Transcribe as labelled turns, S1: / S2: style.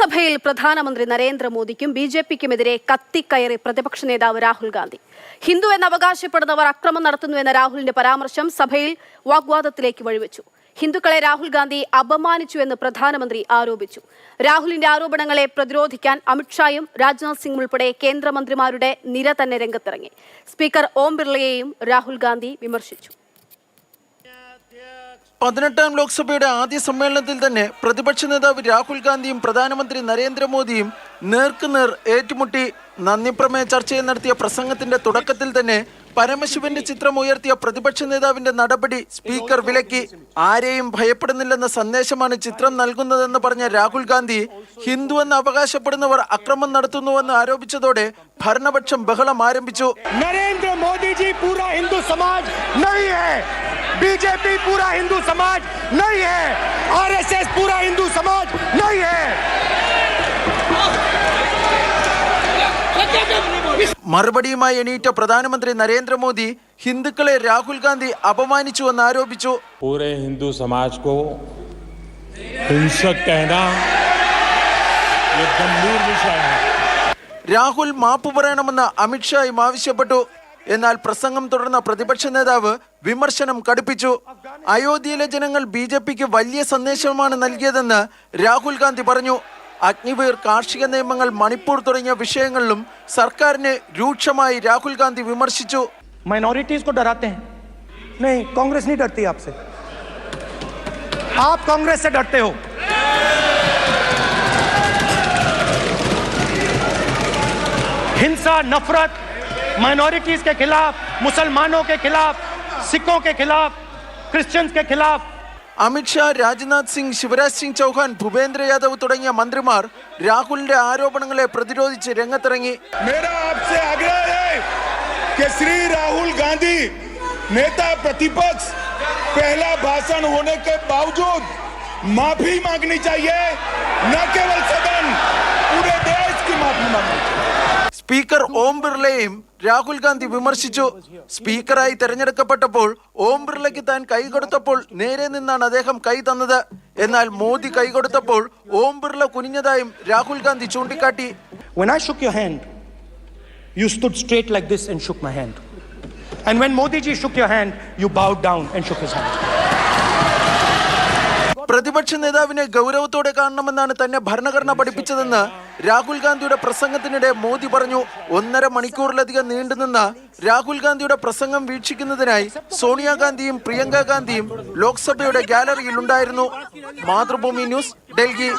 S1: ലോക്സഭയിൽ പ്രധാനമന്ത്രി നരേന്ദ്രമോദിക്കും ബിജെപിക്കുമെതിരെ കത്തിക്കയറി പ്രതിപക്ഷ നേതാവ് രാഹുൽ ഗാന്ധി. ഹിന്ദു എന്ന് അവകാശപ്പെടുന്നവർ അക്രമം നടത്തുന്നുവെന്ന രാഹുലിന്റെ പരാമർശം സഭയിൽ വാഗ്വാദത്തിലേക്ക് വഴിവെച്ചു. ഹിന്ദുക്കളെ രാഹുൽ ഗാന്ധി അപമാനിച്ചുവെന്ന് പ്രധാനമന്ത്രി ആരോപിച്ചു. രാഹുലിന്റെ ആരോപണങ്ങളെ പ്രതിരോധിക്കാൻ അമിത്ഷായും രാജ്നാഥ് സിംഗും ഉൾപ്പെടെ കേന്ദ്രമന്ത്രിമാരുടെ നിര തന്നെ രംഗത്തിറങ്ങി. സ്പീക്കർ ഓം ബിർളയെയും രാഹുൽ ഗാന്ധി വിമർശിച്ചു.
S2: 18ാം ലോക്സഭയുടെ ആദ്യ സമ്മേളനത്തിൽ തന്നെ പ്രതിപക്ഷ നേതാവ് രാഹുൽ ഗാന്ധിയും പ്രധാനമന്ത്രി നരേന്ദ്രമോദിയും നേർക്കുനേർ ഏറ്റുമുട്ടി. നന്ദിപ്രമേയ ചർച്ചയിൽ നടത്തിയ പ്രസംഗത്തിന്റെ തുടക്കത്തിൽ തന്നെ പരമശിവന്റെ ചിത്രം ഉയർത്തിയ പ്രതിപക്ഷ നേതാവിന്റെ നടപടി സ്പീക്കർ വിലക്കി. ആരെയും ഭയപ്പെടുന്നില്ലെന്ന സന്ദേശമാണ് ചിത്രം നൽകുന്നതെന്ന് പറഞ്ഞ രാഹുൽ ഗാന്ധി ഹിന്ദു എന്ന് അവകാശപ്പെടുന്നവർ അക്രമം നടത്തുന്നുവെന്ന് ആരോപിച്ചതോടെ ഭരണപക്ഷം ബഹളം ആരംഭിച്ചു.
S3: നരേന്ദ്രമോദിജി പൂരാ ഹിന്ദു സമാജ് नहीं है, बीजेपी पूरा हिंदू समाज नहीं है, आरएसएस पूरा हिंदू समाज नहीं है.
S2: മറുപടിയുമായി എണീറ്റ പ്രധാനമന്ത്രി നരേന്ദ്രമോദി ഹിന്ദുക്കളെ രാഹുൽ ഗാന്ധി അപമാനിച്ചുവെന്ന് ആരോപിച്ചു.
S4: पूरे हिंदू समाज को हिंसक कहना ये गंभीर विषय है.
S2: രാഹുൽ മാപ്പ് പറയണമെന്ന് അമിത്ഷായും ആവശ്യപ്പെട്ടു. എന്നാൽ പ്രസംഗം തുടർന്ന പ്രതിപക്ഷ നേതാവ് വിമർശനം കടുപ്പിച്ചു. അയോധ്യയിലെ ജനങ്ങൾ ബിജെപിക്ക് വലിയ സന്ദേശമാണ് നൽകിയതെന്ന് രാഹുൽ ഗാന്ധി പറഞ്ഞു. അഗ്നിവീർ, കാർഷിക നിയമങ്ങൾ, മണിപ്പൂർ തുടങ്ങിയ വിഷയങ്ങളിലും സർക്കാരിനെ രൂക്ഷമായി രാഹുൽ ഗാന്ധി വിമർശിച്ചു.
S3: माइनॉरिटीज को डराते हैं? नहीं, कांग्रेस नहीं डरती आपसे. आप कांग्रेस से डरते हो. हिंसा, नफरत माइनॉरिटीज के खिलाफ, मुसलमानों के खिलाफ, सिखों के खिलाफ, क्रिश्चियंस के खिलाफ.
S2: അമിത്ഷാ, രാജ്നാഥ് സിംഗ്, ശിവരാജ് സിംഗ് ചൗഹാൻ, ഭൂപേന്ദ്ര യാദവ് തുടങ്ങിയ മന്ത്രിമാർ രാഹുലിന്റെ ആരോപണങ്ങളെ പ്രതിരോധിച്ച് രംഗത്തിറങ്ങി.
S5: मेरा आपसे आग्रह है कि श्री राहुल गांधी नेता प्रतिपक्ष पहला भाषण होने के बावजूद माफी मांगनी चाहिए, न केवल सदन, पूरे देश की माफी मांगनी चाहिए.
S2: സ്പീക്കർ ഓം ബിർളയെയും രാഹുൽ ഗാന്ധി വിമർശിച്ചു. സ്പീക്കറായി തെരഞ്ഞെടുക്കപ്പെട്ടപ്പോൾ ഓം ബിർളയ്ക്ക് താൻ കൈ കൊടുത്തപ്പോൾ നേരെ നിന്നാണ് അദ്ദേഹം കൈ തന്നത്. എന്നാൽ മോദി കൈ കൊടുത്തപ്പോൾ ഓം ബിർള കുനിഞ്ഞതായും രാഹുൽ ഗാന്ധി ചൂണ്ടിക്കാട്ടി.
S3: When I shook your hand, you stood straight like this and shook my hand. And when Modi ji shook your hand, you bowed down and shook his hand.
S2: പ്രതിപക്ഷ നേതാവിനെ ഗൗരവത്തോടെ കാണണമെന്നാണ് തന്നെ ഭരണഘടന പഠിപ്പിച്ചതെന്ന് രാഹുൽ ഗാന്ധിയുടെ പ്രസംഗത്തിനിടെ മോദി പറഞ്ഞു. 1.5 മണിക്കൂറിലധികം നീണ്ടുനിന്ന രാഹുൽ ഗാന്ധിയുടെ പ്രസംഗം വീക്ഷിക്കുന്നതിനായി സോണിയാഗാന്ധിയും പ്രിയങ്ക ഗാന്ധിയും ലോക്സഭയുടെ ഗാലറിയിൽ ഉണ്ടായിരുന്നു. മാതൃഭൂമി ന്യൂസ്, ഡൽഹി.